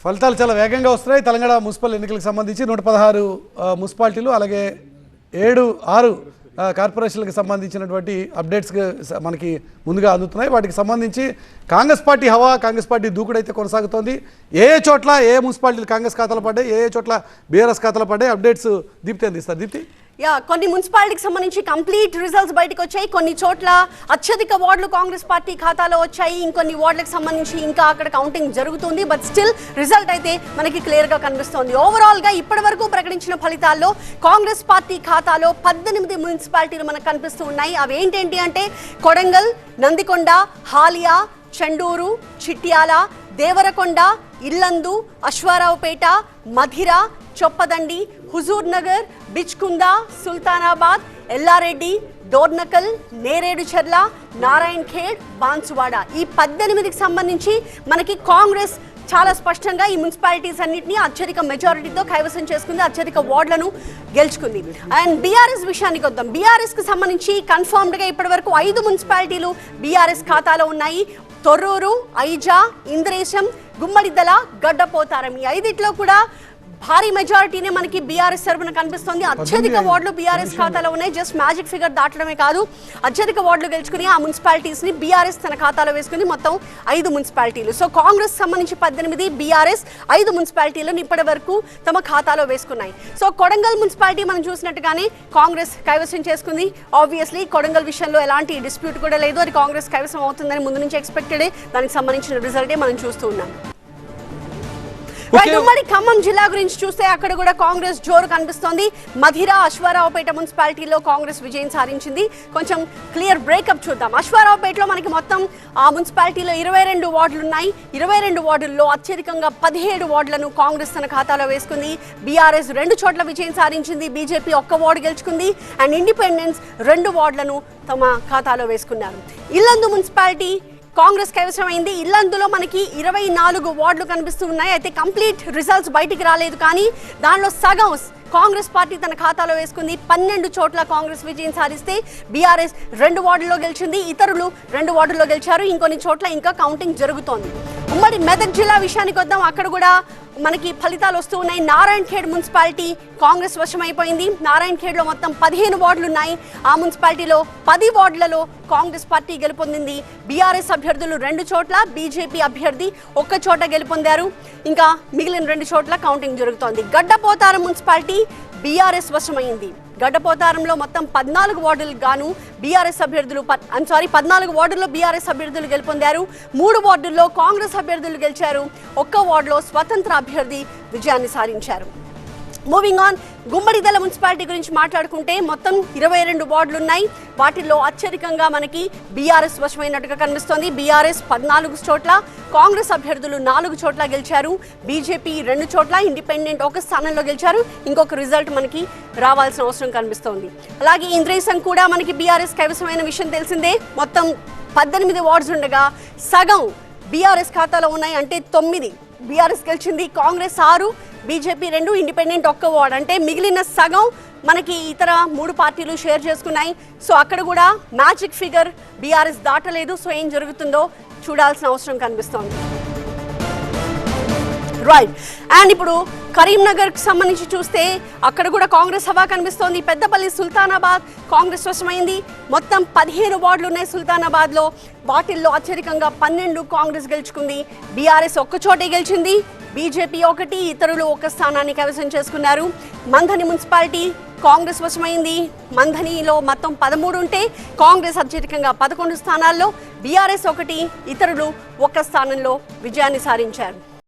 ఫలితాలు చాలా వేగంగా వస్తున్నాయి. తెలంగాణ మున్సిపల్ ఎన్నికలకు సంబంధించి 116 మున్సిపాలిటీలు అలాగే 6 కార్పొరేషన్లకు సంబంధించినటువంటి అప్డేట్స్ మనకి ముందుగా అందుతున్నాయి. వాటికి సంబంధించి కాంగ్రెస్ పార్టీ హవా, కాంగ్రెస్ పార్టీ దూకుడైతే కొనసాగుతోంది. ఏ చోట్ల ఏ మున్సిపాలిటీలు కాంగ్రెస్ ఖాతాలు పడ్డాయి, ఏ చోట్ల బీఆర్ఎస్ ఖాతాలు పడ్డాయి, అప్డేట్స్ దీప్తి అందిస్తారు. దీప్తి, కొన్ని మున్సిపాలిటీకి సంబంధించి కంప్లీట్ రిజల్ట్స్ బయటకు వచ్చాయి. కొన్ని చోట్ల అత్యధిక వార్డులు కాంగ్రెస్ పార్టీ ఖాతాలో వచ్చాయి. ఇంకొన్ని వార్డులకు సంబంధించి ఇంకా అక్కడ కౌంటింగ్ జరుగుతుంది. బట్ స్టిల్ రిజల్ట్ అయితే మనకి క్లియర్ గా కనిపిస్తోంది. ఓవరాల్ గా ఇప్పటి వరకు ప్రకటించిన ఫలితాల్లో కాంగ్రెస్ పార్టీ ఖాతాలో 18 మున్సిపాలిటీలు మనకు కనిపిస్తూ ఉన్నాయి. అవి ఏంటేంటి అంటే కొడంగల్, నందికొండ, హాలియా, చెండూరు, చిట్యాల, దేవరకొండ, ఇల్లందు, అశ్వారావుపేట, మధిర, చొప్పదండి, హుజూర్ నగర్, బిచ్కుంద, సుల్తానాబాద్, ఎల్లారెడ్డి, డోర్నకల్, నేరేడుచెర్ల, నారాయణ్ ఖేడ్, బాన్సువాడ. ఈ 18కి సంబంధించి మనకి కాంగ్రెస్ చాలా స్పష్టంగా ఈ మున్సిపాలిటీస్ అన్నింటినీ అత్యధిక మెజారిటీతో కైవసం చేసుకుంది, అత్యధిక వార్డులను గెలుచుకుంది. అండ్ బీఆర్ఎస్ విషయానికి వద్దాం. బీఆర్ఎస్ కి సంబంధించి కన్ఫర్మ్డ్గా ఇప్పటి వరకు 5 మున్సిపాలిటీలు బీఆర్ఎస్ ఖాతాలో ఉన్నాయి. తొర్రూరు, ఐజా, ఇంద్రేశం, గుమ్మడిద్దల, గడ్డపోతారం. ఈ 5ట్లో కూడా భారీ మెజారిటీనే మనకి బీఆర్ఎస్ తరఫున కనిపిస్తుంది. అత్యధిక వార్డులు బీఆర్ఎస్ ఖాతాలో ఉన్నాయి. జస్ట్ మ్యాజిక్ ఫిగర్ దాటడమే కాదు, అత్యధిక వార్డులు గెలుచుకుని ఆ మున్సిపాలిటీస్ ని బీఆర్ఎస్ తన ఖాతాలో వేసుకుని మొత్తం 5 మున్సిపాలిటీలు. సో కాంగ్రెస్ సంబంధించి 18, బీఆర్ఎస్ 5 మున్సిపాలిటీలను ఇప్పటి వరకు తమ ఖాతాలో వేసుకున్నాయి. సో కొడంగల్ మున్సిపాలిటీ మనం చూసినట్టుగానే కాంగ్రెస్ కైవసం చేసుకుంది. ఆబ్వియస్లీ కొడంగల్ విషయంలో ఎలాంటి డిస్ప్యూట్ కూడా లేదు. అది కాంగ్రెస్ కైవసం అవుతుందని ముందు నుంచి ఎక్స్పెక్టెడ్. దానికి సంబంధించిన రిజల్టే మనం చూస్తూ ఉన్నాం. ఉమ్మడి ఖమ్మం జిల్లా గురించి చూస్తే అక్కడ కూడా కాంగ్రెస్ జోరు కనిపిస్తోంది. మధిర, అశ్వారావుపేట మున్సిపాలిటీలో కాంగ్రెస్ విజయం సాధించింది. కొంచెం క్లియర్ బ్రేకప్ చూద్దాం. అశ్వారావుపేటలో మనకి మొత్తం ఆ మున్సిపాలిటీలో 22 వార్డులు ఉన్నాయి. 22 వార్డుల్లో అత్యధికంగా 17 వార్డులను కాంగ్రెస్ తన ఖాతాలో వేసుకుంది. బీఆర్ఎస్ 2 చోట్ల విజయం సాధించింది. బీజేపీ 1 వార్డు గెలుచుకుంది. అండ్ ఇండిపెండెన్స్ 2 వార్డులను తమ ఖాతాలో వేసుకున్నారు. ఇల్లందు మున్సిపాలిటీ కాంగ్రెస్ కైవసమైంది. ఇల్లందులో మనకి 24 వార్డులు కనిపిస్తూ ఉన్నాయి. అయితే కంప్లీట్ రిజల్ట్స్ బయటికి రాలేదు, కానీ దానిలో సగం కాంగ్రెస్ పార్టీ తన ఖాతాలో వేసుకుంది. 12 చోట్ల కాంగ్రెస్ విజయం సాధిస్తే బీఆర్ఎస్ 2 వార్డుల్లో గెలిచింది. ఇతరులు 2 వార్డుల్లో గెలిచారు. ఇంకొన్ని చోట్ల ఇంకా కౌంటింగ్ జరుగుతోంది. ఉమ్మడి మెదక్ జిల్లా విషయానికి వద్దాం. అక్కడ కూడా మనకి ఫలితాలు వస్తూ ఉన్నాయి. నారాయణ్ ఖేడ్ మున్సిపాలిటీ కాంగ్రెస్ వశమైపోయింది. నారాయణ్ ఖేడ్లో మొత్తం 15 వార్డులు ఉన్నాయి. ఆ మున్సిపాలిటీలో 10 వార్డులలో కాంగ్రెస్ పార్టీ గెలుపొందింది. బీఆర్ఎస్ అభ్యర్థులు 2 చోట్ల, బీజేపీ అభ్యర్థి 1 చోట గెలుపొందారు. ఇంకా మిగిలిన 2 చోట్ల కౌంటింగ్ జరుగుతోంది. Gaddapotharam municipality BRS వశమైంది. గడ్డపోతారంలో మొత్తం 14 వార్డులకు గాను బీఆర్ఎస్ అభ్యర్థులు 14 వార్డుల్లో బీఆర్ఎస్ అభ్యర్థులు గెలుపొందారు. 3 వార్డుల్లో కాంగ్రెస్ అభ్యర్థులు గెలిచారు. 1 వార్డులో స్వతంత్ర అభ్యర్థి విజయాన్ని సాధించారు. మూవింగ్ ఆన్, గుమ్మడిదల మున్సిపాలిటీ గురించి మాట్లాడుకుంటే మొత్తం 22 వార్డులు ఉన్నాయి. వాటిల్లో అత్యధికంగా మనకి బీఆర్ఎస్ వశమైనట్టుగా కనిపిస్తోంది. బీఆర్ఎస్ 14 చోట్ల, కాంగ్రెస్ అభ్యర్థులు 4 చోట్ల గెలిచారు. బీజేపీ 2 చోట్ల, ఇండిపెండెంట్ 1 స్థానంలో గెలిచారు. ఇంకొక రిజల్ట్ మనకి రావాల్సిన అవసరం కనిపిస్తోంది. అలాగే ఇంద్రేశం కూడా మనకి బీఆర్ఎస్ కైవసమైన విషయం తెలిసిందే. మొత్తం 18 వార్డ్స్ ఉండగా సగం బీఆర్ఎస్ ఖాతాలో ఉన్నాయి. అంటే 9 బీఆర్ఎస్ గెలిచింది. Congress 6, BJP 2, independent 1 ward. అంటే మిగిలిన సగం మనకి ఇతర 3 పార్టీలు షేర్ చేసుకున్నాయి. సో అక్కడ కూడా మ్యాజిక్ ఫిగర్ బీఆర్ఎస్ దాటలేదు. సో ఏం జరుగుతుందో చూడాల్సిన అవసరం కనిపిస్తోంది. రైట్. అండ్ ఇప్పుడు కరీంనగర్కి సంబంధించి చూస్తే అక్కడ కూడా కాంగ్రెస్ హవా కనిపిస్తోంది. పెద్దపల్లి, సుల్తానాబాద్ కాంగ్రెస్ వశమైంది. మొత్తం 15 వార్డులు ఉన్నాయి సుల్తానాబాద్లో. వాటిల్లో అత్యధికంగా 12 కాంగ్రెస్ గెలుచుకుంది. బీఆర్ఎస్ 1 చోటే గెలిచింది. బీజేపీ 1, ఇతరులు 1 స్థానాన్ని కైవసం చేసుకున్నారు. మంథని మున్సిపాలిటీ కాంగ్రెస్ వశమైంది. మంథనిలో మొత్తం 13 ఉంటే కాంగ్రెస్ అత్యధికంగా 11 స్థానాల్లో, బీఆర్ఎస్ 1, ఇతరులు 1 స్థానంలో విజయాన్ని సాధించారు.